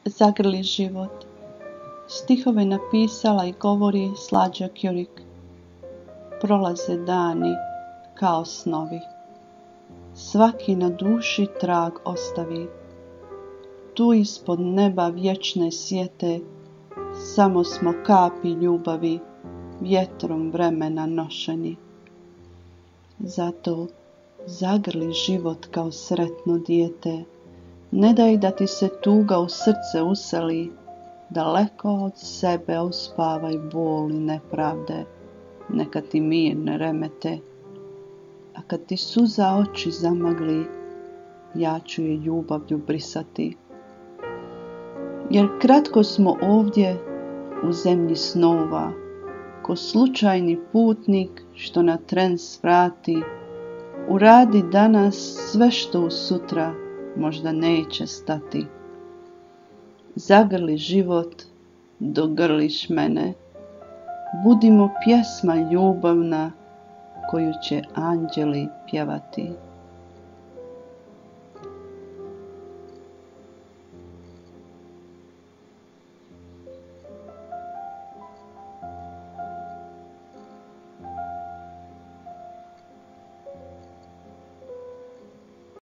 Zagrli život. Stihove napisala i govori Slađa Kjurik. Prolaze dani kao snovi. Svaki na duši trag ostavi. Tu ispod neba vječne sjete, samo smo kapi ljubavi, vjetrom vremena nošeni. Zato zagrli život kao sretno dijete, ne daj da ti se tuga u srce useli, daleko od sebe uspavaj bol i nepravde, neka ti mir ne remete. A kad ti suza oči zamagli, ja ću je ljubavlju brisati. Jer kratko smo ovdje u zemlji snova, ko slučajni putnik što na tren svrati, uradi danas sve što u sutra možda neće stati. Zagrli život dok grliš mene, budimo pjesma ljubavna koju će anđeli pjevati.